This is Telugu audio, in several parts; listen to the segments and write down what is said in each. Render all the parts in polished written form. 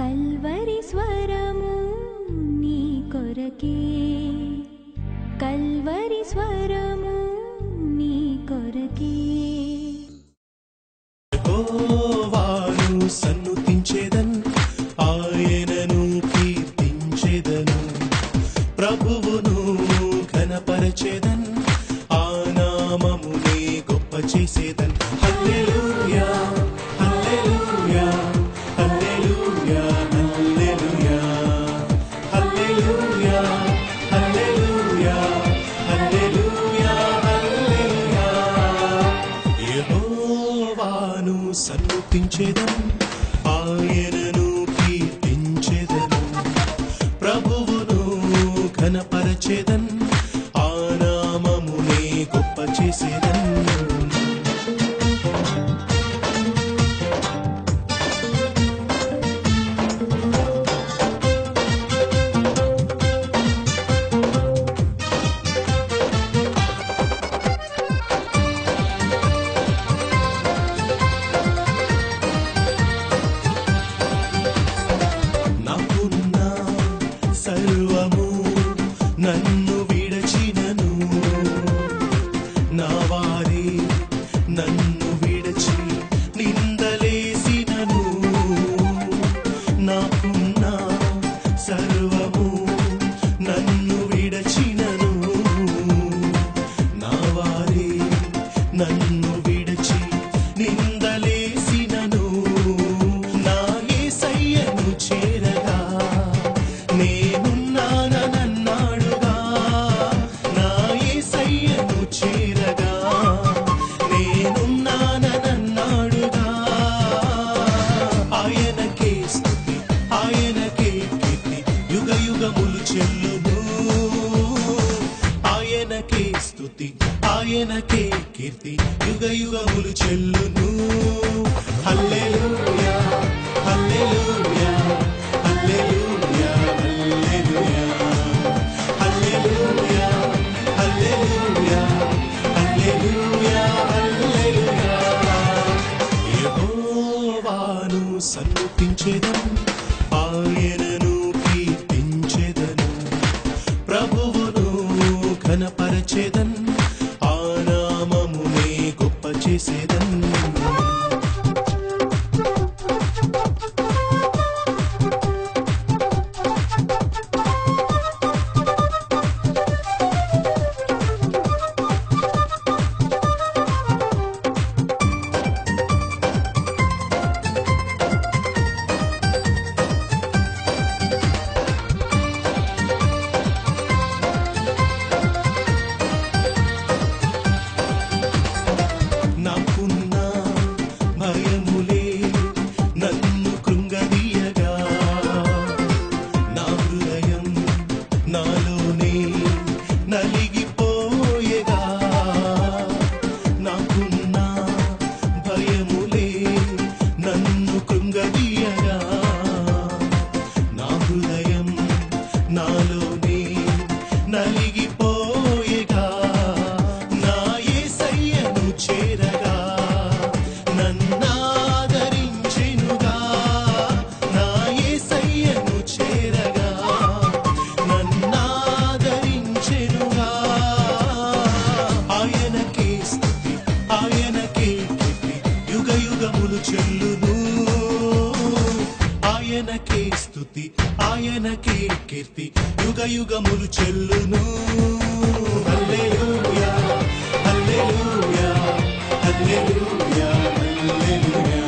కల్వరి స్వరము నీ కొరకే, కల్వరి స్వరము నీ కొరకే. యెహోవాను సన్నుతించెదన్, ఆయనను కీర్తించెదను, ప్రభువును ఘనపరచెదన్, ఆ నామమునే గొప్ప చేసేదన్. హల్లెలూయా హల్లెలూయా హల్లెలూయా హల్లెలూయా హల్లెలూయా హల్లెలూయా హల్లెలూయా హల్లెలూయా. యెహోవాను సన్నుతించెదన్, ఆయనను కీర్తించెదను, ప్రభువును ఘనపరచెదన్, ఆ నామమునే గొప్ప చేసేదన్. నాకున్న సర్వము నన్ను విడచినను, నా వారే నన్ను విడచి నిందలేసినను. నాకున్న సర్వము నన్ను విడచినను, నా వారే నన్ను విడచి నిందలేసినను. నా యేసయ్యను చేరగా నేనున్నానన్నాడుగా, నా యేసయ్యను చేరగా నేనున్నానన్నాడుగా. ఆయనకే స్తుతి, ఆయనకే కీర్తి, యుగ యుగములు చెల్లును. ఆయనకే స్తుతి, ఆయనకే కీర్తి, యుగ యుగములు చెల్లును. హల్లెలూయా హల్లెలూయా హల్లెలూయా హల్లెలూయా హల్లెలూయా హల్లెలూయా హల్లెలూయా హల్లెలూయా. యెహోవాను సన్నుతించెదన్, ఆయనను కీర్తించెదను, ప్రభువును ఘనపరచెదన్, ఆ నామమునే గొప్ప చేసేదన్. నాకున్న భయములే నన్ను కృంగదీయగా, నా హృదయం నాలోనే నలిగిపోయగా. నాకున్న భయములే నన్ను కృంగదీయగా, నా హృదయం నాలోనే నలిగిపోయగా. నా యేసయ్యను చేరగా నన్నాదరించెనుగా, నా యేసయ్యను చేరగా నన్నాదరించెనుగా. ఆయనకే స్తుతి, ఆయనకే కీర్తి, యుగ యుగములు చెల్లును. ఆయనకే స్తుతి, ఆయనకే కీర్తి, యుగ యుగములు చెల్లును. హల్లెలూయా హల్లెలూయా హల్లెలూయా హల్లెలూయా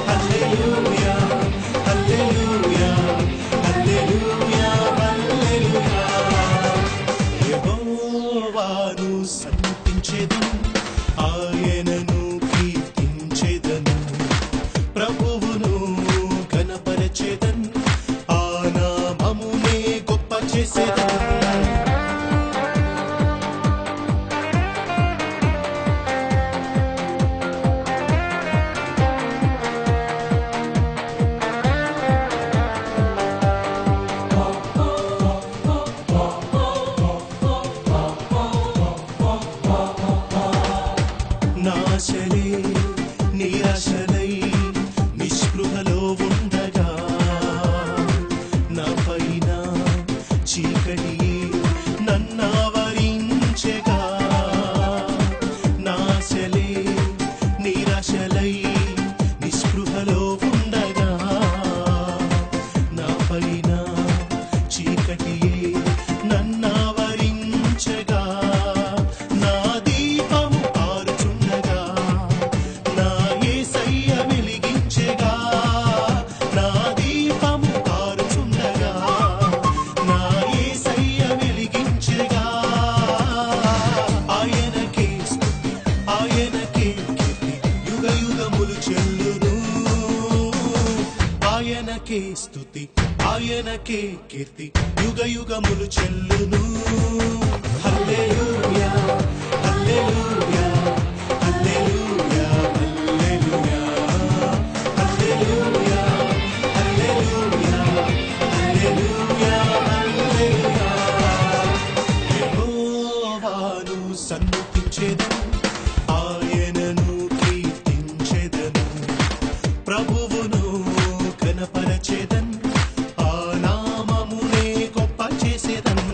హల్లెలూయా హల్లెలూయా హల్లెలూయా హల్లెలూయా. యెహోవాను సన్నుతించెదన్, ఆయనను కీర్తించెదను, ప్రభువును ఘనపరచెదన్, ఆ నామమునే గొప్ప చేసేదన్. నాశలే నిరాశలై నిస్పృహలో ఉండగా నా పైన చీకటి నన్నావరించెగా, నాశలే నిరాశలై నిస్పృహలో ఉండగా నా పైన చీకటి నన్నావరించెగా, నా దీపము ఆరుచుండగా నా యేసయ్య వెలిగించెగా, నా దీపము ఆరుచుండగా నా యేసయ్య వెలిగించెగా. ఆయనకే స్తుతి, ఆయనకే కీర్తి, యుగ యుగములు చెల్లును. ఆయనకే స్తుతి, ఆయనకే కీర్తి, యుగ యుగములు చెల్లును. హల్లెలూయా, హల్లెలూయా, హల్లెలూయా, హల్లెలూయా, హల్లెలూయా, హల్లెలూయా, హల్లెలూయా, హల్లెలూయా. యెహోవాను సన్నుతించెదను, ఆయనను కీర్తించెదను, ప్రభువును కనపరచెదను, ఆ నామమునే గొప్ప చేసేదను.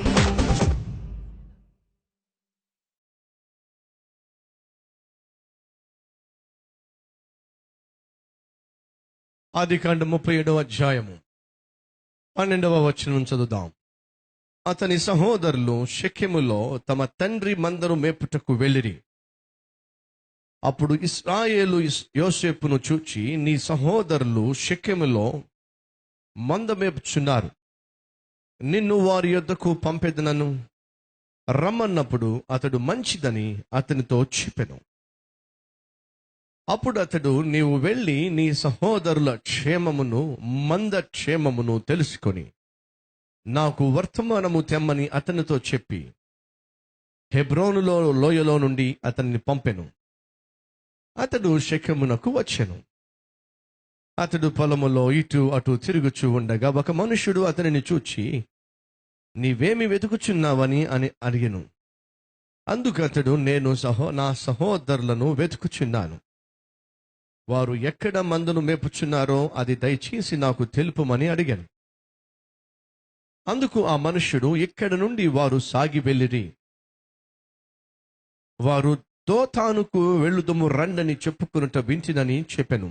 ఆదికాండం 37వ అధ్యాయము 12వ వచనం చదువుదాం. అతని సహోదరులు షెకెములో తమ తండ్రి మందను మేపుటకు వెళ్ళిరి. అప్పుడు ఇశ్రాయేలు యోసేపును చూచి, నీ సహోదరులు షెకెములో మంద మేపుచున్నారు, నిన్ను వారి యొద్దకు పంపెదనను రమ్మన్నప్పుడు అతడు మంచిదని అతనితో చెప్పెను. అప్పుడు అతడు, నీవు వెళ్ళి నీ సహోదరుల క్షేమమును మంద క్షేమమును తెలుసుకొని నాకు వర్తమానము తెమ్మని అతనితో చెప్పి హెబ్రోనులో లోయలో నుండి అతన్ని పంపెను. అతడు షెకెమునకు వచ్చెను. అతడు పొలములో ఇటు అటు తిరుగుచూ ఉండగా ఒక మనుష్యుడు అతనిని చూచి, నీవేమి వెతుకుచున్నావని అని అడిగెను. అందుకు అతడు, నేను నా సహోదరులను వెతుకుచున్నాను, వారు ఎక్కడ మందను మేపుచున్నారో అది దయచేసి నాకు తెలుపుమని అడిగాను. అందుకు ఆ మనుష్యుడు, ఇక్కడ నుండి వారు సాగి వెళ్ళిరి, వారు దోతానుకు వెళ్ళుదము రండని చెప్పుకునుట వింటినని చెప్పెను.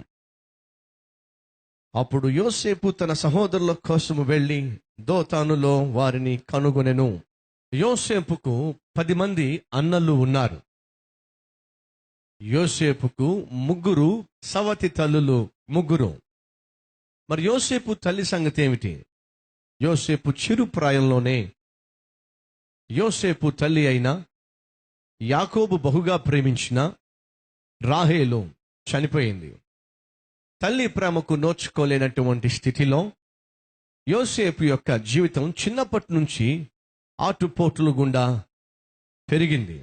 అప్పుడు యోసేపు తన సహోదరుల కోసము వెళ్ళి దోతానులో వారిని కనుగొనెను. యోసేపుకు 10 మంది అన్నలు ఉన్నారు. యోసేపుకు 3 సవతి తల్లులు 3. మరి యోసేపు తల్లి సంగతి ఏమిటి? యోసేపు చిరు ప్రాయంలోనే యోసేపు తల్లి అయిన యాకోబు బహుగా ప్రేమించిన రాహేలు చనిపోయింది. తల్లి ప్రేమకు నోచుకోలేనటువంటి స్థితిలో యోసేపు యొక్క జీవితం చిన్నప్పటి నుంచి ఆటుపోటులు గుండా పెరిగింది.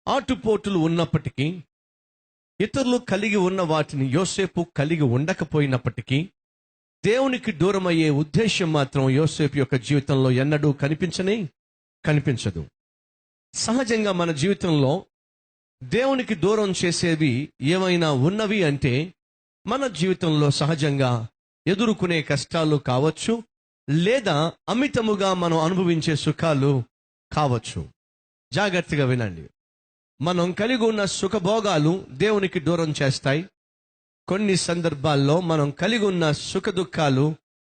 ఆటుపోటులు ఉన్నప్పటికీ, ఇతరులు కలిగి ఉన్న వాటిని యోసేపు కలిగి ఉండకపోయినప్పటికీ, దేవునికి దూరమయ్యే ఉద్దేశం మాత్రం యోసేపు యొక్క జీవితంలో ఎన్నడూ కనిపించదు. సహజంగా మన జీవితంలో దేవునికి దూరం చేసేవి ఏమైనా ఉన్నవి అంటే మన జీవితంలో సహజంగా ఎదుర్కొనే కష్టాలు కావచ్చు, లేదా అమితముగా మనం అనుభవించే సుఖాలు కావచ్చు. జాగ్రత్తగా వినండి. మనం కలిగి ఉన్న సుఖభోగాలు దేవునికి దూరం చేస్తాయి. కొన్ని సందర్భాల్లో మనం కలిగి ఉన్న సుఖ దుఃఖాలు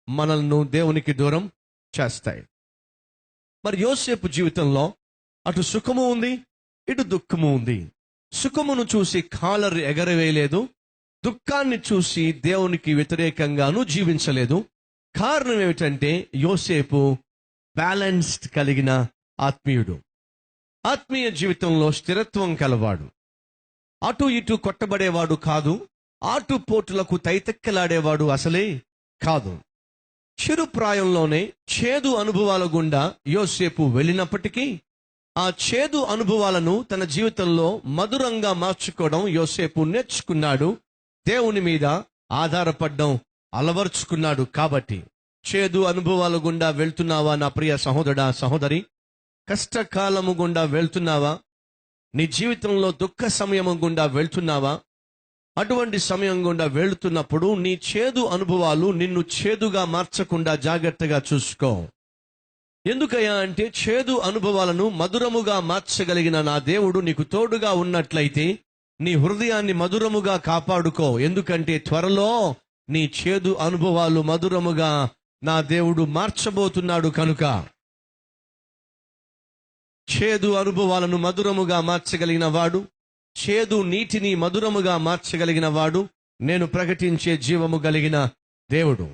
మనల్ని దేవునికి దూరం చేస్తాయి. మరి యోసేపు జీవితంలో అటు సుఖము ఉంది, ఇటు దుఃఖము ఉంది. సుఖమును చూసి కాలరు ఎగరవేయలేదు, దుఃఖాన్ని చూసి దేవునికి వ్యతిరేకంగాను జీవించలేదు. కారణం ఏమిటంటే యోసేపు బ్యాలెన్స్డ్ కలిగిన ఆత్మీయుడు. ఆత్మీయ జీవితంలో స్థిరత్వం కలవాడు. అటు ఇటు కొట్టబడేవాడు కాదు, ఆటుపోటులకు తైతెక్కలాడేవాడు అసలే కాదు. చిరు ప్రాయంలోనే చేదు అనుభవాల గుండా యోసేపు వెళ్ళినప్పటికీ ఆ చేదు అనుభవాలను తన జీవితంలో మధురంగా మార్చుకోవడం యోసేపు నేర్చుకున్నాడు. దేవుని మీద ఆధారపడడం అలవర్చుకున్నాడు. కాబట్టి చేదు అనుభవాల గుండా వెళ్తున్నావా నా ప్రియ సహోదరుడా, సహోదరి? కష్టకాలము గుండా వెళ్తున్నావా? నీ జీవితంలో దుఃఖ సమయము గుండా వెళ్తున్నావా? అటువంటి సమయం గుండా వెళుతున్నప్పుడు నీ చేదు అనుభవాలు నిన్ను చేదుగా మార్చకుండా జాగ్రత్తగా చూసుకో. ఎందుకయ్యా అంటే చేదు అనుభవాలను మధురముగా మార్చగలిగిన నా దేవుడు నీకు తోడుగా ఉన్నట్లయితే నీ హృదయాన్ని మధురముగా కాపాడుకో. ఎందుకంటే త్వరలో నీ చేదు అనుభవాలు మధురముగా నా దేవుడు మార్చబోతున్నాడు కనుక. చేదు అనుభవాలను మధురముగా మార్చగలిగిన వాడు, చేదు నీటిని మధురముగా మార్చగలిగిన వాడు, నేను ప్రకటించే జీవము కలిగిన దేవుడు.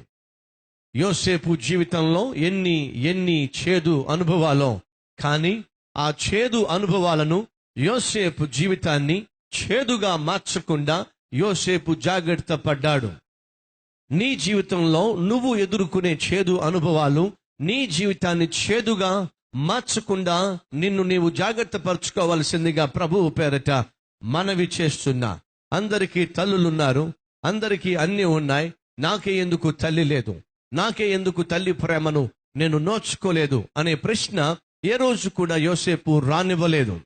యోసేపు జీవితంలో ఎన్ని చేదు అనుభవాలో, కానీ ఆ చేదు అనుభవాలను యోసేపు జీవితాన్ని చేదుగా మార్చకుండా యోసేపు జాగ్రత్త పడ్డాడు. నీ జీవితంలో నువ్వు ఎదుర్కొనే చేదు అనుభవాలు నీ జీవితాన్ని చేదుగా మార్చకుండా నిన్ను నీవు జాగ్రత్త పరుచుకోవాల్సిందిగా ప్రభువు పేరట మనవి చేస్తున్నా. అందరికీ తల్లులున్నారు, అందరికీ అన్నీ ఉన్నాయి, నాకే ఎందుకు తల్లి లేదు, నాకే ఎందుకు తల్లి ప్రేమను నేను నోచుకోలేదు అనే ప్రశ్న ఏ రోజు కూడా యోసేపు రానివ్వలేదు.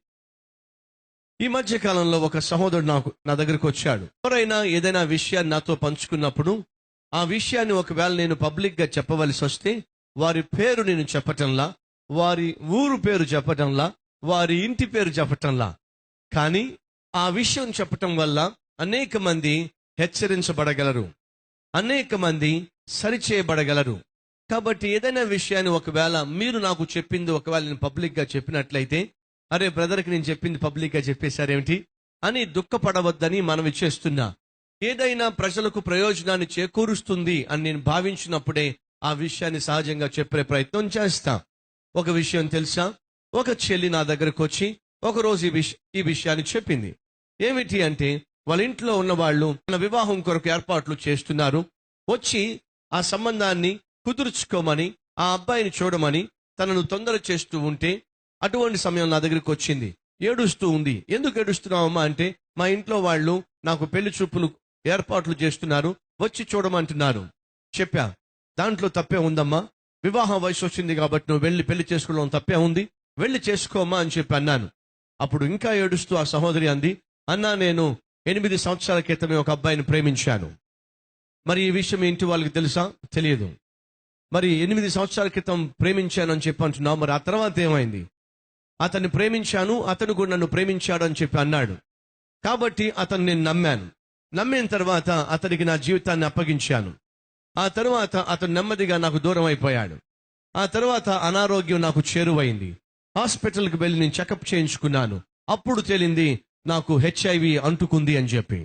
ఈ మధ్య కాలంలో ఒక సహోదరుడు నా దగ్గరికి వచ్చాడు. ఎవరైనా ఏదైనా విషయాన్ని నాతో పంచుకున్నప్పుడు ఆ విషయాన్ని ఒకవేళ నేను పబ్లిక్ గా చెప్పవలసి వస్తే వారి పేరు నేను చెప్పటంలా, వారి ఊరు పేరు చెప్పటంలా, వారి ఇంటి పేరు చెప్పటంలా, కానీ ఆ విషయం చెప్పటం వల్ల అనేక మంది హెచ్చరించబడగలరు, అనేక మంది సరిచేయబడగలరు. కాబట్టి ఏదైనా విషయాన్ని ఒకవేళ మీరు నాకు చెప్పింది ఒకవేళ నేను పబ్లిక్ గా చెప్పినట్లయితే, అరే బ్రదర్కి నేను చెప్పింది పబ్లిక్ గా చెప్పేశారేమిటి అని దుఃఖపడవద్దని మనవి చేస్తున్నా. ఏదైనా ప్రజలకు ప్రయోజనాన్ని చేకూరుస్తుంది అని నేను భావించినప్పుడే ఆ విషయాన్ని సహజంగా చెప్పే ప్రయత్నం చేస్తా. ఒక విషయం తెలుసా, ఒక చెల్లి నా దగ్గరకు వచ్చి ఒకరోజు ఈ విషయాన్ని చెప్పింది. ఏమిటి అంటే, వాళ్ళ ఇంట్లో ఉన్న వాళ్ళు తన వివాహం కొరకు ఏర్పాట్లు చేస్తున్నారు, వచ్చి ఆ సంబంధాన్ని కుదుర్చుకోమని, ఆ అబ్బాయిని చూడమని తనను తొందర చేస్తూ ఉంటే అటువంటి సమయం నా దగ్గరికి వచ్చింది. ఏడుస్తూ ఉంది. ఎందుకు ఏడుస్తున్నావమ్మా అంటే, మా ఇంట్లో వాళ్ళు నాకు పెళ్లి చూపులు ఏర్పాట్లు చేస్తున్నారు, వచ్చి చూడమంటున్నారు. చెప్పా, దాంట్లో తప్పే ఉందమ్మా, వివాహ వయసు వచ్చింది కాబట్టి నువ్వు వెళ్ళి పెళ్లి చేసుకోవడం తప్పే ఉంది, వెళ్ళి చేసుకోమ్మా అని చెప్పి అన్నాను. అప్పుడు ఇంకా ఏడుస్తూ ఆ సహోదరి అంది, అన్నా నేను 8 సంవత్సరాల క్రితమే ఒక అబ్బాయిని ప్రేమించాను. మరి ఈ విషయం ఇంటి వాళ్ళకి తెలుసా? తెలియదు. మరి 8 సంవత్సరాల క్రితం ప్రేమించాను అని చెప్పి అంటున్నావు, మరి ఆ తర్వాత ఏమైంది? అతన్ని ప్రేమించాను, అతను కూడా నన్ను ప్రేమించాడు అని చెప్పి అన్నాడు. కాబట్టి అతను నేను నమ్మాను. నమ్మిన తర్వాత అతనికి నా జీవితాన్ని అప్పగించాను. ఆ తర్వాత అతను నెమ్మదిగా నాకు దూరం అయిపోయాడు. ఆ తర్వాత అనారోగ్యం నాకు చేరువైంది. హాస్పిటల్కి వెళ్ళి నేను చెకప్ చేయించుకున్నాను. అప్పుడు తేలింది నాకు HIV అంటుకుంది అని చెప్పి.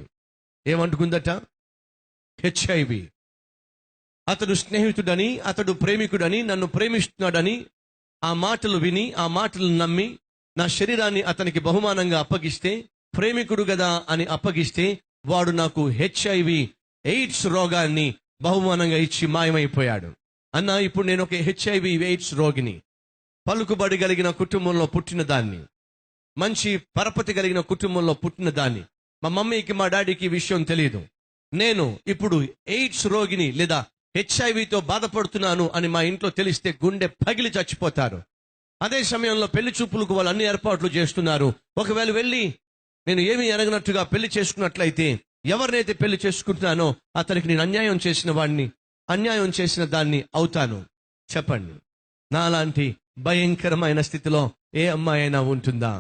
ఏమంటుకుందట? HIV. అతడు స్నేహితుడని, అతడు ప్రేమికుడని, నన్ను ప్రేమిస్తున్నాడని ఆ మాటలు విని, ఆ మాటలు నమ్మి నా శరీరాన్ని అతనికి బహుమానంగా అప్పగిస్తే, ప్రేమికుడు గదా అని అప్పగిస్తే, వాడు నాకు HIV AIDS రోగాన్ని బహుమానంగా ఇచ్చి మాయమైపోయాడు. అన్నా, ఇప్పుడు నేను ఒక HIV AIDS రోగిని, పలుకుబడి కలిగిన కుటుంబంలో పుట్టిన దాన్ని, మంచి పరపతి కలిగిన కుటుంబంలో పుట్టిన దాన్ని. మా మమ్మీకి మా డాడీకి ఈ విషయం తెలియదు. నేను ఇప్పుడు AIDS రోగిని లేదా HIVతో బాధపడుతున్నాను అని మా ఇంట్లో తెలిస్తే గుండె పగిలి చచ్చిపోతారు. అదే సమయంలో పెళ్లి చూపులకు వాళ్ళు అన్ని ఏర్పాట్లు చేస్తున్నారు. ఒకవేళ వెళ్ళి నేను ఏమీ ఎరగనట్టుగా పెళ్లి చేసుకున్నట్లయితే, ఎవరినైతే పెళ్లి చేసుకుంటున్నానో అతనికి నేను అన్యాయం చేసిన వాడిని, అన్యాయం చేసిన దాన్ని అవుతాను. చెప్పండి, నాలాంటి భయంకరమైన స్థితిలో ఏ అమ్మాయి అయినా ఉంటుందా?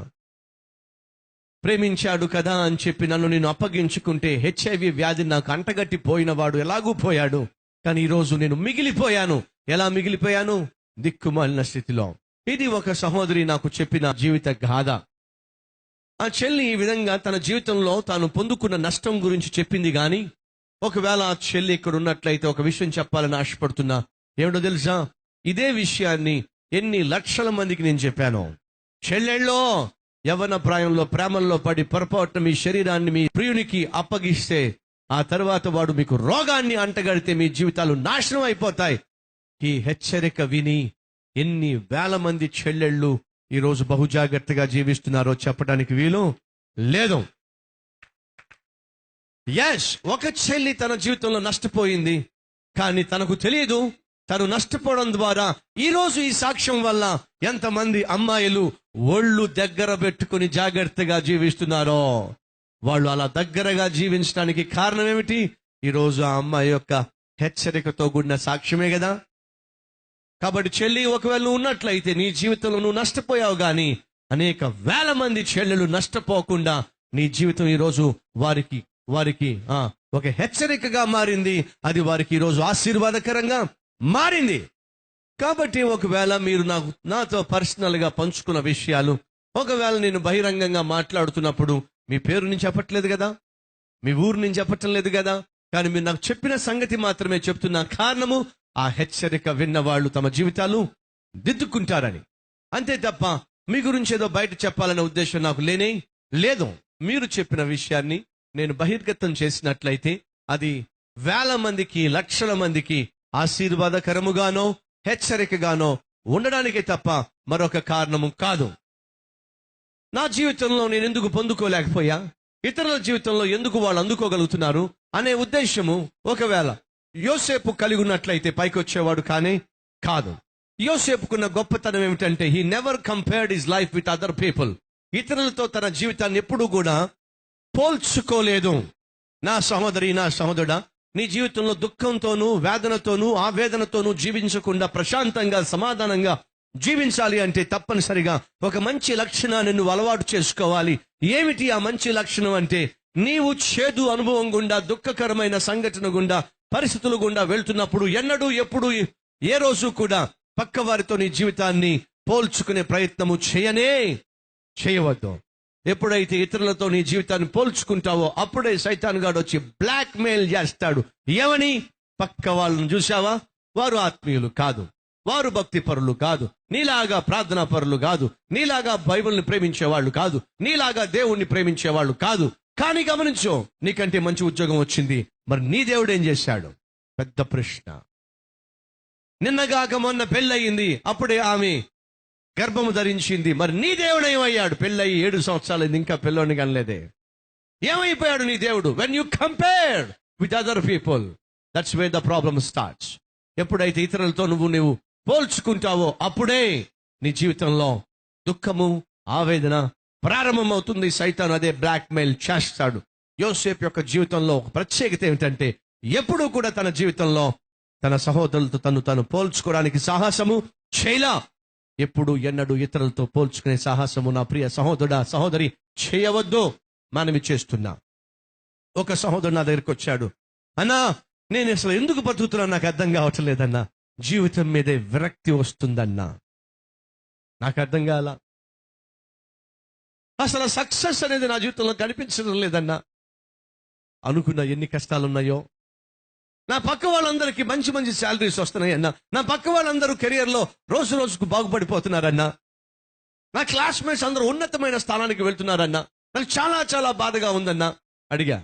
ప్రేమించాడు కదా అని చెప్పి నన్ను నేను అప్పగించుకుంటే HIV వ్యాధి నాకు అంటగట్టి పోయిన వాడు ఎలాగూ పోయాడు. కానీ ఈరోజు నేను మిగిలిపోయాను. ఎలా మిగిలిపోయాను? దిక్కుమాలిన స్థితిలో. ఇది ఒక సహోదరి నాకు చెప్పిన జీవిత గాథ. ఆ చెల్లి ఈ విధంగా తన జీవితంలో తాను పొందుకున్న నష్టం గురించి చెప్పింది. కానీ ఒకవేళ ఆ చెల్లి ఇక్కడ ఉన్నట్లయితే ఒక విషయం చెప్పాలని ఆశపడుతున్నా. ఏమిటో తెలుసా? ఇదే విషయాన్ని ఎన్ని లక్షల మందికి నేను చెప్పాను. చెల్లెళ్ళో, యవ్వన ప్రాయంలో ప్రేమల్లో పడి పొరపాటున మీ శరీరాన్ని మీ ప్రియునికి అప్పగిస్తే, ఆ తర్వాత వాడు మీకు రోగాన్ని అంటగడితే మీ జీవితాలు నాశనం అయిపోతాయి. ఈ హెచ్చరిక విని ఎన్ని వేల మంది చెల్లెళ్ళు ఈరోజు బహుజాగ్రత్తగా జీవిస్తున్నారో చెప్పడానికి వీలు లేదు. ఒక చెల్లి తన జీవితంలో నష్టపోయింది, కానీ తనకు తెలియదు. తను నష్టపోవడం ద్వారా ఈరోజు ఈ సాక్ష్యం వల్ల ఎంతమంది అమ్మాయిలు ఒళ్ళు దగ్గర పెట్టుకుని జాగ్రత్తగా జీవిస్తున్నారో. వాళ్ళు అలా దగ్గరగా జీవించడానికి కారణం ఏమిటి? ఈరోజు ఆ అమ్మాయి యొక్క హెచ్చరికతో కూడిన సాక్ష్యమే కదా. కాబట్టి చెల్లి, ఒకవేళ నువ్వు ఉన్నట్లయితే నీ జీవితంలో నువ్వు నష్టపోయావు, కానీ అనేక వేల మంది చెల్లెలు నష్టపోకుండా నీ జీవితం ఈరోజు వారికి ఒక హెచ్చరికగా మారింది. అది వారికి ఈరోజు ఆశీర్వాదకరంగా మారింది. కాబట్టి ఒకవేళ మీరు నాతో పర్సనల్ గా పంచుకున్న విషయాలు, ఒకవేళ నేను బహిరంగంగా మాట్లాడుతున్నప్పుడు మీ పేరు నేను చెప్పట్లేదు కదా, మీ ఊరు నేను చెప్పటం లేదు కదా, కానీ మీరు నాకు చెప్పిన సంగతి మాత్రమే చెప్తున్నా. కారణము, ఆ హెచ్చరిక విన్న వాళ్ళు తమ జీవితాలు దిద్దుకుంటారని. అంతే తప్ప మీ గురించి ఏదో బయట చెప్పాలనే ఉద్దేశం నాకు లేదు. మీరు చెప్పిన విషయాన్ని నేను బహిర్గతం చేసినట్లయితే అది వేల మందికి, లక్షల మందికి ఆశీర్వాదకరముగానో హెచ్చరికగానో ఉండడానికే తప్ప మరొక కారణము కాదు. నా జీవితంలో నేను ఎందుకు పొందుకోలేకపోయా, ఇతరుల జీవితంలో ఎందుకు వాళ్ళు అందుకోగలుగుతున్నారు అనే ఉద్దేశము ఒకవేళ యోసేపు కలిగి ఉన్నట్లయితే పైకి వచ్చేవాడు కానీ కాదు. యోసేపుకున్న గొప్పతనం ఏమిటంటే he never compared his life with other people. ఇతరులతో తన జీవితాన్ని ఎప్పుడూ కూడా పోల్చుకోలేదు. నా సహోదరి, నా సహోదరుడా, నీ జీవితంలో దుఃఖంతోనూ వేదనతోనూ ఆవేదనతోనూ జీవించకుండా ప్రశాంతంగా సమాధానంగా జీవించాలి అంటే తప్పనిసరిగా ఒక మంచి లక్షణాన్ని నువ్వు అలవాటు చేసుకోవాలి. ఏమిటి ఆ మంచి లక్షణం అంటే, నీవు చేదు అనుభవం గుండా, దుఃఖకరమైన సంఘటన గుండా, పరిస్థితుల గుండా వెళ్తున్నప్పుడు ఎన్నడూ ఎప్పుడు ఏ రోజు కూడా పక్క వారితో నీ జీవితాన్ని పోల్చుకునే ప్రయత్నము చేయవద్దు. ఎప్పుడైతే ఇతరులతో నీ జీవితాన్ని పోల్చుకుంటావో అప్పుడే సైతాన్ గాడు వచ్చి బ్లాక్ మెయిల్ చేస్తాడు. ఏమని? పక్క వాళ్ళను చూసావా, వారు ఆత్మీయులు కాదు, వారు భక్తి పరులు కాదు, నీలాగా ప్రార్థనా పరులు కాదు, నీలాగా బైబిల్ని ప్రేమించేవాళ్ళు కాదు, నీలాగా దేవుణ్ణి ప్రేమించేవాళ్ళు కాదు. కానీ గమనించు, నీకంటే మంచి ఉద్యోగం వచ్చింది, మరి నీ దేవుడు ఏం చేశాడు? పెద్ద ప్రశ్న. నిన్నగాక మొన్న పెళ్ళయింది, అప్పుడే ఆమె గర్భము ధరించింది, మరి నీ దేవుడు ఏమయ్యాడు? పెళ్ళయి 7 సంవత్సరాలు ఇంకా పిల్లోని కనలేదే. ఏమైపోయాడు నీ దేవుడు? When you compare with other people, that's where the problem starts. ఎప్పుడైతే ఇతరులతో నువ్వు పోల్చుకుంటావో అప్పుడే నీ జీవితంలో దుఃఖము, ఆవేదన ప్రారంభమవుతుంది. సైతాను అదే బ్లాక్ మెయిల్ చేస్తాడు. యోసేపు యొక్క జీవితంలో ఒక ప్రత్యేకత ఏమిటంటే, ఎప్పుడూ కూడా తన జీవితంలో తన సహోదరులతో తను పోల్చుకోవడానికి సాహసము చేయలా. ఎప్పుడు ఎన్నడూ ఇతరులతో పోల్చుకునే సాహసము నా ప్రియ సహోదరుడా, సహోదరి, చేయవద్దు. మనమి చేస్తున్నా. ఒక సహోదరుడు నా దగ్గరికి వచ్చాడు. అన్నా, నేను అసలు ఎందుకు బతుకుతున్నా నాకు అర్థం కావటం లేదన్నా, జీవితం మీదే విరక్తి వస్తుందన్నా, నాకు అర్థం కాల, అసలు సక్సెస్ అనేది నా జీవితంలో కనిపించడం లేదన్నా. అనుకున్న ఎన్ని కష్టాలున్నాయో, నా పక్క వాళ్ళందరికీ మంచి మంచి శాలరీస్ వస్తున్నాయన్నా, నా పక్క వాళ్ళందరూ కెరియర్లో రోజు రోజుకు బాగుపడిపోతున్నారన్నా, నా క్లాస్మేట్స్ అందరూ ఉన్నతమైన స్థానానికి వెళ్తున్నారన్నా, నాకు చాలా చాలా బాధగా ఉందన్నా. అడిగా,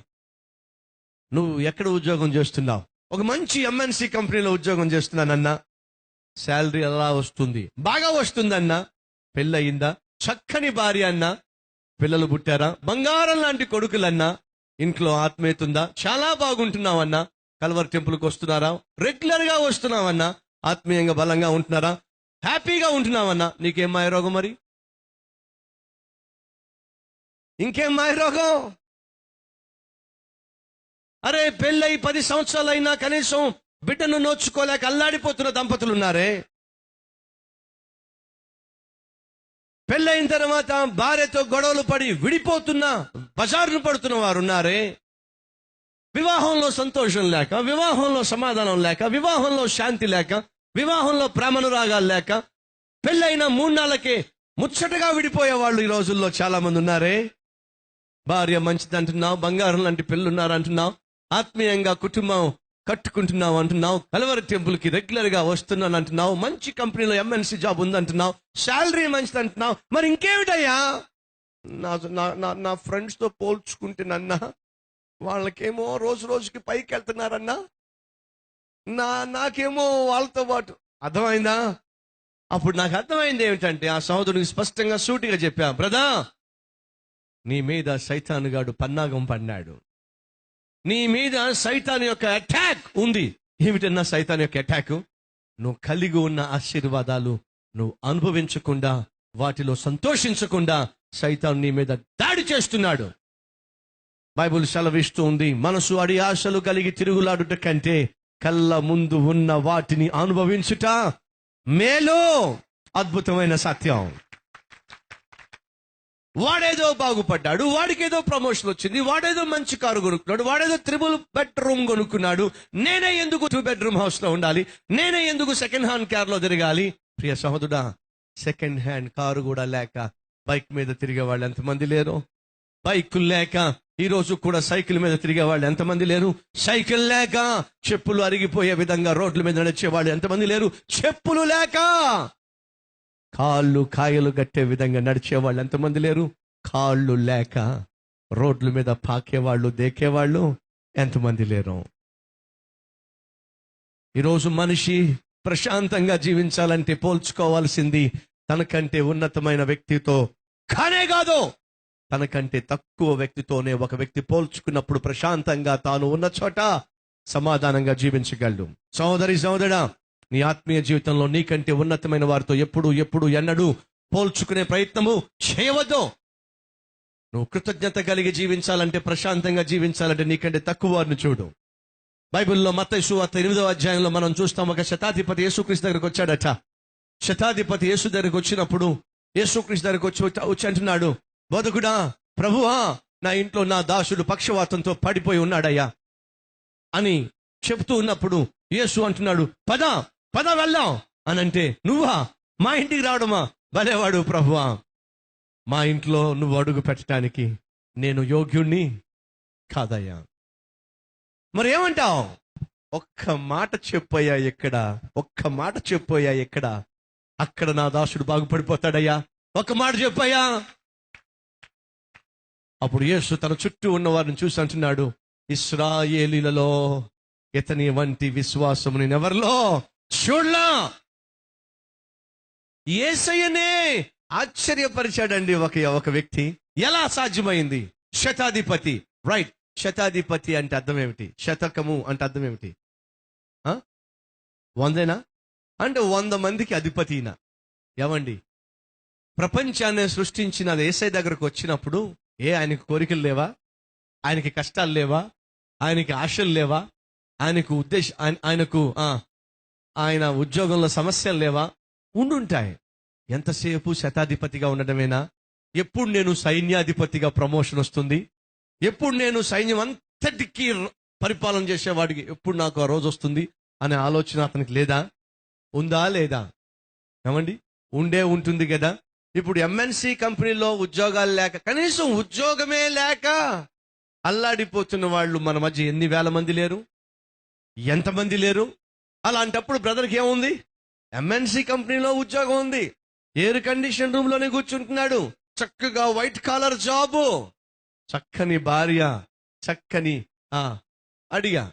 నువ్వు ఎక్కడ ఉద్యోగం చేస్తున్నావు? ఒక మంచి ఎంఎన్సి కంపెనీలో ఉద్యోగం చేస్తున్నానన్నా. శాలరీ ఎలా వస్తుంది? బాగా వస్తుందన్నా. పెళ్ళయిందా? చక్కని భార్య అన్నా. పిల్లలు పుట్టారా? బంగారం లాంటి కొడుకులన్నా. ఇంట్లో ఆత్మీయత ఉందా? చాలా బాగుంటున్నావన్నా. కల్వర్ టెంపుల్కి వస్తున్నారా? రెగ్యులర్ గా వస్తున్నావన్నా. ఆత్మీయంగా బలంగా ఉంటున్నారా? హ్యాపీగా ఉంటున్నావన్నా. నీకేం మాయ రోగం? మరి ఇంకేం మాయ రోగం? అరే, పెళ్ళై 10 సంవత్సరాలైనా కనీసం బిడ్డను నోచుకోలేక అల్లాడిపోతున్న దంపతులు ఉన్నారే. పెళ్ళైన తర్వాత భార్యతో గొడవలు పడి విడిపోతున్న, బజారును పడుతున్న వారు ఉన్నారే. వివాహంలో సంతోషం లేక, వివాహంలో సమాధానం లేక, వివాహంలో శాంతి లేక, వివాహంలో ప్రేమనురాగాలు లేక, పెళ్ళైన 3 నెలలకే ముచ్చటగా విడిపోయే వాళ్ళు ఈ రోజుల్లో చాలా మంది ఉన్నారే. భార్య మంచిది అంటున్నావు, బంగారం లాంటి పిల్లలున్నారు అంటున్నావు, ఆత్మీయంగా కుటుంబం కట్టుకుంటున్నావు అంటున్నావు, కల్వరి టెంపుల్ కి రెగ్యులర్ గా వస్తున్నాను అంటున్నావు, మంచి కంపెనీలో ఎంఎన్సి జాబ్ ఉందంటున్నావు, శాలరీ మంచిది అంటున్నావు. మరి ఇంకేమిటయ్యా? నా ఫ్రెండ్స్ తో పోల్చుకుంటేనన్నా, వాళ్ళకేమో రోజు రోజుకి పైకి వెళ్తున్నారన్నా, నాకేమో వాళ్ళతో పాటు. అర్థమైందా? అప్పుడు నాకు అర్థమైంది ఏమిటంటే, ఆ సహోదరునికి స్పష్టంగా సూటిగా చెప్పా, బ్రదా, నీ మీద సైతాను గాడు పన్నాగం పన్నాడు. నీ మీద సైతాన్ యొక్క అటాక్ ఉంది. ఏమిటన్నా సైతాన్ యొక్క అటాక్? నువ్వు కలిగి ఉన్న ఆశీర్వాదాలు నువ్వు అనుభవించకుండా, వాటిలో సంతోషించకుండా సైతాన్ నీ మీద దాడి చేస్తున్నాడు. బైబిల్ సెలవిస్తూ ఉంది, మనసు అడి ఆశలు కలిగి తిరుగులాడుట కంటే కళ్ళ ముందు ఉన్న వాటిని అనుభవించుట మేలు. అద్భుతమైన సత్యం. వాడేదో బాగుపడ్డాడు, వాడికేదో ప్రమోషన్ వచ్చింది, వాడేదో మంచి కారు కొనుక్కున్నాడు, వాడేదో 3 బెడ్రూమ్ కొనుక్కున్నాడు. నేనే ఎందుకు 2 బెడ్రూమ్ హౌస్ లో ఉండాలి? నేనే ఎందుకు సెకండ్ హ్యాండ్ కార్ లో తిరగాలి? ప్రియ సహోదరుడా, సెకండ్ హ్యాండ్ కారు కూడా లేక బైక్ మీద తిరిగే వాళ్ళు ఎంతమంది లేరు? బైకులు లేక ఈ రోజు కూడా సైకిల్ మీద తిరిగే వాళ్ళు ఎంతమంది లేరు? సైకిల్ లేక చెప్పులు అరిగిపోయే విధంగా రోడ్ల మీద నడిచే వాళ్ళు ఎంతమంది లేరు? చెప్పులు లేక కాళ్ళు కాయలు గట్టే విధంగా నడిచే వాళ్ళు ఎంతమంది లేరు? కాళ్ళు లేక రోడ్ల మీద పాకేవాళ్ళు దేకేవాళ్ళు ఎంతమంది లేరు? ఈరోజు మనిషి ప్రశాంతంగా జీవించాలంటే పోల్చుకోవాల్సింది తనకంటే ఉన్నతమైన వ్యక్తితో కానే కాదు, తనకంటే తక్కువ వ్యక్తితోనే. ఒక వ్యక్తి పోల్చుకున్నప్పుడు ప్రశాంతంగా తాను ఉన్న చోట సమాధానంగా జీవించగలడు. సహోదరి సహోదరా, నీ ఆత్మీయ జీవితంలో నీకంటే ఉన్నతమైన వారితో ఎప్పుడు ఎన్నడూ పోల్చుకునే ప్రయత్నము చేయవద్దు. నువ్వు కృతజ్ఞత కలిగి జీవించాలంటే, ప్రశాంతంగా జీవించాలంటే నీకంటే తక్కువ వారిని చూడు. బైబిల్లో మత్తయి సువార్త 8వ అధ్యాయంలో మనం చూస్తాం, ఒక శతాధిపతి యేసుక్రీస్తు దగ్గరకు వచ్చాడట. శతాధిపతి యేసు దగ్గరకు వచ్చినప్పుడు యేసుక్రీస్తు దగ్గరకు వచ్చి అంటున్నాడు, బోధకుడా, ప్రభువా, నా ఇంట్లో నా దాసుడు పక్షవాతంతో పడిపోయి ఉన్నాడయ్యా అని చెప్తూ ఉన్నప్పుడు యేసు అంటున్నాడు, పద పద వెళ్దాం అని అంటే, నువ్వా మా ఇంటికి రావడమా? భలేవాడు ప్రభువా, మా ఇంట్లో నువ్వు అడుగు పెట్టడానికి నేను యోగ్యుణ్ణి కాదయ్యా. మరి ఏమంటావు? ఒక్క మాట చెప్పయ్యా ఎక్కడ, ఒక్క మాట చెప్పయ్యా ఎక్కడ, అక్కడ నా దాసుడు బాగుపడిపోతాడయ్యా, ఒక్క మాట చెప్పయ్యా. అప్పుడు యేసు తన చుట్టూ ఉన్న వారిని చూసి అంటున్నాడు, ఇశ్రాయేలీలలో ఇతని వంటి విశ్వాసము నేనెవరిలో చూడలా. యేసయ్యనే ఆశ్చర్యపరిచాడండి ఒక వ్యక్తి. ఎలా సాధ్యమైంది? శతాధిపతి, రైట్. శతాధిపతి అంటే అర్థం ఏమిటి? శతకము అంటే అర్థం ఏమిటి? 100 అంటే 100 మందికి అధిపతిన. ఏమండి, ప్రపంచాన్ని సృష్టించిన యేసయ్య దగ్గరకు వచ్చినప్పుడు ఆయనకు కోరికలు లేవా? ఆయనకి కష్టాలు లేవా? ఆయనకి ఆశలు లేవా? ఆయనకు ఆయన ఉద్యోగంలో సమస్యలు లేవా? ఉండుంటాయి. ఎంతసేపు శతాధిపతిగా ఉండడమేనా? ఎప్పుడు నేను సైన్యాధిపతిగా ప్రమోషన్ వస్తుంది? ఎప్పుడు నేను సైన్యం అంతటికీ పరిపాలన చేసేవాడికి ఎప్పుడు నాకు ఆ రోజు వస్తుంది అనే ఆలోచన అతనికి లేదా? ఉందా లేదా? ఏమండి, ఉంటుంది కదా. ఇప్పుడు ఎంఎన్సి కంపెనీలో ఉద్యోగాలు లేక, కనీసం ఉద్యోగమే లేక అల్లాడిపోతున్న వాళ్ళు మన మధ్య ఎన్ని వేల మంది లేరు? ఎంతమంది లేరు? అలాంటప్పుడు బ్రదర్కి ఏముంది? ఎంఎన్సి కంపెనీలో ఉద్యోగం ఉంది, ఎయిర్ కండిషన్ రూమ్ లోనే కూర్చుంటున్నాడు, చక్కగా వైట్ కాలర్ జాబు, చక్కని భార్య, చక్కని అడిగా,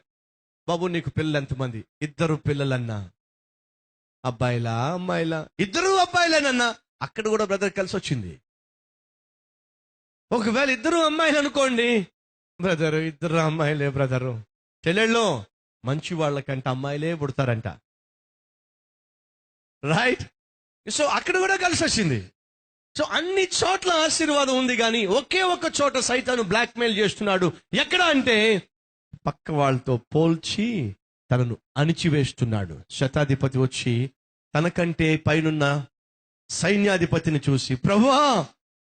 బాబు నీకు పిల్లలు ఎంతమంది? 2 పిల్లలన్నా. అబ్బాయిలా అమ్మాయిలా? 2 అబ్బాయిలేనన్నా. అక్కడ కూడా బ్రదర్ కలిసి వచ్చింది. ఒకవేళ 2 అమ్మాయిలు అనుకోండి, బ్రదరు 2 అమ్మాయిలే బ్రదరు. చెల్లెళ్ళు మంచి వాళ్ళకంట అమ్మాయిలే పుడతారంట, రైట్? సో అక్కడ కూడా కలిసి వచ్చింది. సో అన్ని చోట్ల ఆశీర్వాదం ఉంది, కానీ ఒకే ఒక చోట సైతాను బ్లాక్ మెయిల్ చేస్తున్నాడు. ఎక్కడ అంటే పక్క వాళ్ళతో పోల్చి తనను అణిచివేస్తున్నాడు. శతాధిపతి వచ్చి తనకంటే పైనున్న సైన్యాధిపతిని చూసి, ప్రభువా,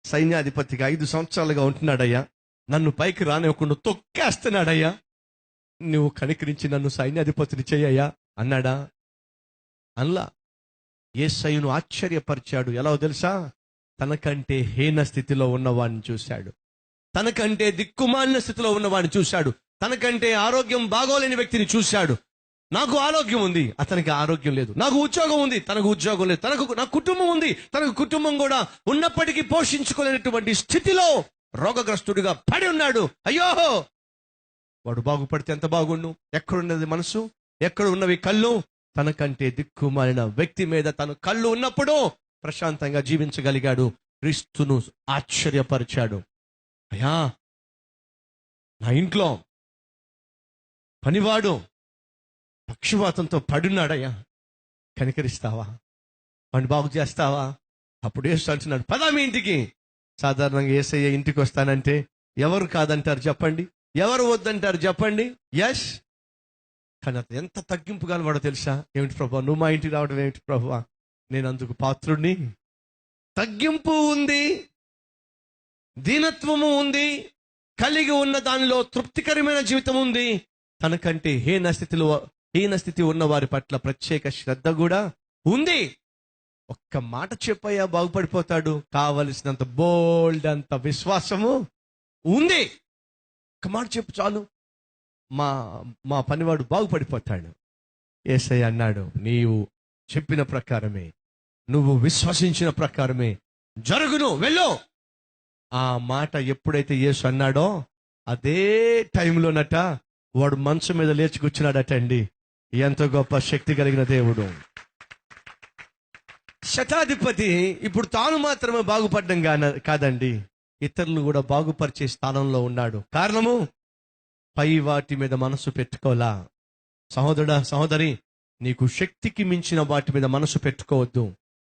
సైన్యాధిపతిగా 5 సంవత్సరాలుగా ఉంటున్నాడయ్యా, నన్ను పైకి రానివ్వకుండా తొక్కేస్తున్నాడయ్యా, నువ్వు కనికరించి నన్ను సైన్యాధిపతిని చేయయ్యా అన్నాడా? అల్లా. యేసయ్యను ఆశ్చర్యపరిచాడు. ఎలా తెలుసా? తనకంటే హీన స్థితిలో ఉన్నవాడిని చూశాడు, తనకంటే దిక్కుమాలిన స్థితిలో ఉన్నవాడిని చూశాడు, తనకంటే ఆరోగ్యం బాగోలేని వ్యక్తిని చూశాడు. నాకు ఆరోగ్యం ఉంది, అతనికి ఆరోగ్యం లేదు. నాకు ఉద్యోగం ఉంది, తనకు ఉద్యోగం లేదు. నాకు కుటుంబం ఉంది, తనకు కుటుంబం కూడా ఉన్నప్పటికీ పోషించుకోలేనటువంటి స్థితిలో రోగగ్రస్తుడిగా పడి ఉన్నాడు. అయ్యో, వాడు బాగుపడితే ఎంత బాగుండు. ఎక్కడున్నది మనసు? ఎక్కడ ఉన్నవి కళ్ళు? తనకంటే దిక్కుమాలిన వ్యక్తి మీద తన కళ్ళు ఉన్నప్పుడు ప్రశాంతంగా జీవించగలిగాడు. క్రీస్తును ఆశ్చర్యపరిచాడు. అయ్యా, నా ఇంట్లో పనివాడు పక్షవాతంతో పడున్నాడయ్యా, కనికరిస్తావా? వాడిని బాగు చేస్తావా? అప్పుడు యేసు అంటున్నాడు, పదా మీ ఇంటికి. సాధారణంగా యేసయ్య ఇంటికి వస్తానంటే ఎవరు కాదంటారు చెప్పండి? ఎవరు వద్దంటారు చెప్పండి? ఎస్. కానీ అతను ఎంత తగ్గింపు గలవాడో తెలుసా? ఏమిటి ప్రభువా, నువ్వు మా ఇంటికి రావడం ఏమిటి ప్రభువా, నేను అందుకు పాత్రుడిని. తగ్గింపు ఉంది, దీనత్వము ఉంది, కలిగి ఉన్న దానిలో తృప్తికరమైన జీవితం ఉంది. తనకంటే హీన స్థితి ఉన్న వారి పట్ల ప్రత్యేక శ్రద్ధ కూడా ఉంది. ఒక్క మాట చెప్పయ్యా బాగుపడిపోతాడు, కావలసినంత బోల్డ్ అంత విశ్వాసము ఉంది. ఒక్క మాట చెప్పు చాలు, మా పనివాడు బాగుపడిపోతాడు. యేసయ్య అన్నాడు, నీవు చెప్పిన ప్రకారమే, నువ్వు విశ్వసించిన ప్రకారమే జరుగును, వెళ్ళు. ఆ మాట ఎప్పుడైతే యేసు అన్నాడో అదే టైంలోనట వాడు మంచం మీద లేచి కూర్చున్నాడట అండి. ఎంత గొప్ప శక్తి కలిగిన దేవుడు! శతాధిపతి ఇప్పుడు తాను మాత్రమే బాగుపడ్డం కాదండి, ఇతరులను కూడా బాగుపరిచే స్థానంలో ఉన్నాడు. కారణము, పై వాటి మీద మనసు పెట్టుకోలా. సహోదరుడా, సహోదరి, నీకు శక్తికి మించిన వాటి మీద మనసు పెట్టుకోవద్దు.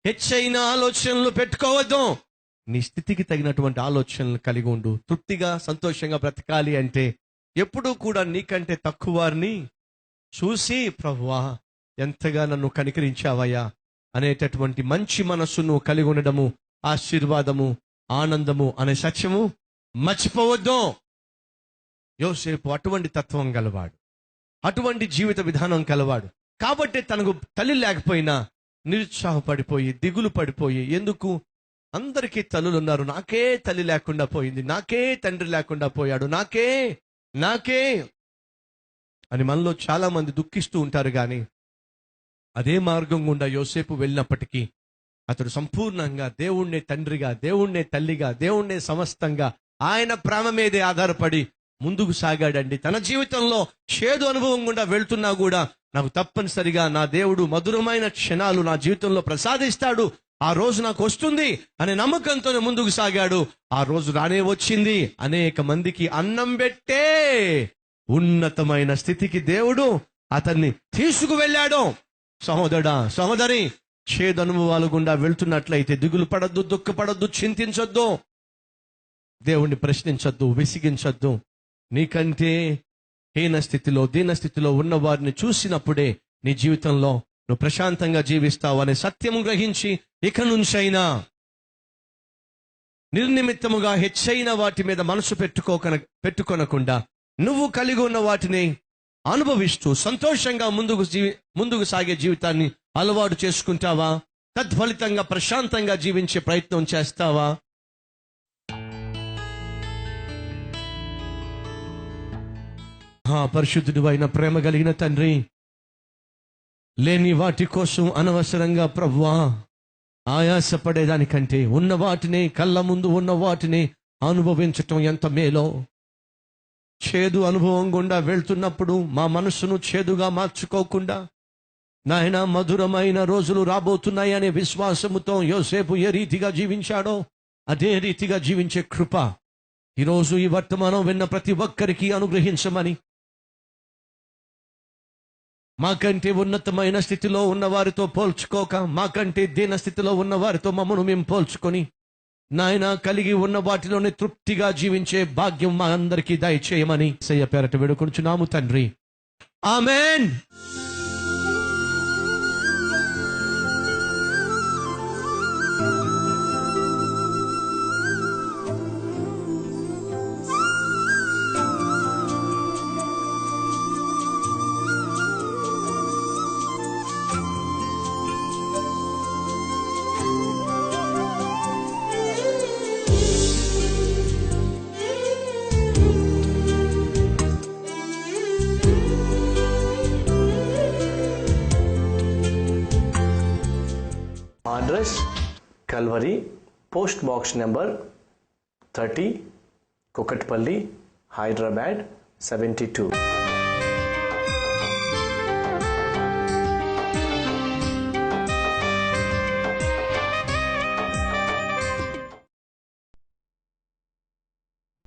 హెచ్చైన ఆలోచనలు పెట్టుకోవద్దు. నీ స్థితికి తగినటువంటి ఆలోచనలు కలిగి ఉండు. తృప్తిగా సంతోషంగా బ్రతకాలి అంటే ఎప్పుడూ కూడా నీకంటే తక్కువ వారిని చూసి, ప్రభువా ఎంతగా నన్ను కనికరించావయ్యా అనేటటువంటి మంచి మనస్సును కలిగి ఉండడము ఆశీర్వాదము, ఆనందము అనే సత్యము మర్చిపోవద్దు. యోసేపు అటువంటి తత్వం గలవాడు, అటువంటి జీవిత విధానం కలవాడు. కాబట్టి తనకు తల్లి లేకపోయినా నిరుత్సాహపడిపోయి, దిగులు పడిపోయి, ఎందుకు అందరికీ తల్లులు ఉన్నారు, నాకే తల్లి లేకుండా పోయింది, నాకే తండ్రి లేకుండా పోయాడు, నాకే అని మనలో చాలా మంది దుఃఖిస్తూ ఉంటారు. కానీ అదే మార్గం గుండా యోసేపు వెళ్ళినప్పటికీ అతడు సంపూర్ణంగా దేవుణ్ణే తండ్రిగా, దేవుణ్ణే తల్లిగా, దేవుణ్ణే సమస్తంగా ఆయన ప్రేమ మీదే ఆధారపడి ముందుకు సాగాడండి. తన జీవితంలో చేదు అనుభవం గుండా వెళ్తున్నా కూడా నాకు తప్పనిసరిగా నా దేవుడు మధురమైన క్షణాలు నా జీవితంలో ప్రసాదిస్తాడు, ఆ రోజు నాకు వస్తుంది అనే నమ్మకంతోనే ముందుకు సాగాడు. ఆ రోజు రానే వచ్చింది. అనేక మందికి అన్నం పెట్టే ఉన్నతమైన స్థితికి దేవుడు అతన్ని తీసుకువెళ్ళాడు. సహోదరుడా, సహోదరి, చేదు అనుభవాలు గుండా వెళ్తున్నట్లయితే దిగులు పడద్దు, దుఃఖపడద్దు, చింతించొద్దు, దేవుణ్ణి ప్రశ్నించొద్దు, విసిగించొద్దు. నీకంటే హీన స్థితిలో, దీన స్థితిలో ఉన్న వారిని చూసినప్పుడే నీ జీవితంలో నువ్వు ప్రశాంతంగా జీవిస్తావు అనే సత్యము గ్రహించి ఇక నుంచైనా నిర్నిమిత్తముగా హెచ్చైన వాటి మీద మనసు పెట్టుకొనకుండా నువ్వు కలిగి ఉన్న వాటిని అనుభవిస్తూ సంతోషంగా ముందుకు సాగే జీవితాన్ని అలవాటు చేసుకుంటావా? తద్ఫలితంగా ప్రశాంతంగా జీవించే ప్రయత్నం చేస్తావా? పరిశుద్ధుడు అయిన ప్రేమ కలిగిన తండ్రి, లేని వాటి కోసం అనవసరంగా ప్రభువా ఆయాసపడేదానికంటే ఉన్న వాటిని, కళ్ళ ముందు ఉన్న వాటిని అనుభవించటం ఎంత మేలో. చేదు అనుభవం గుండా వెళ్తున్నప్పుడు మా మనస్సును చేదుగా మార్చుకోకుండా, నాయన మధురమైన రోజులు రాబోతున్నాయి అనే విశ్వాసముతో యోసేపు ఏ రీతిగా జీవించాడో అదే రీతిగా జీవించే కృప ఈరోజు ఈ వర్తమానం విన్న ప్రతి ఒక్కరికి అనుగ్రహించమని, మాకంటే ఉన్నతమైన స్థితిలో ఉన్న వారితో పోల్చుకోక, మాకంటే దీన స్థితిలో ఉన్న వారితో మమ్మను మేము పోల్చుకొని, నాయన కలిగి ఉన్న వాటిలోనే తృప్తిగా జీవించే భాగ్యం మా అందరికీ దయచేయమని యేసయ్య పేరట వేడుకొనుచున్నాము తండ్రి, ఆమేన్. Address Calvary, Post Box number 30, Kukatpalli, Hyderabad 72.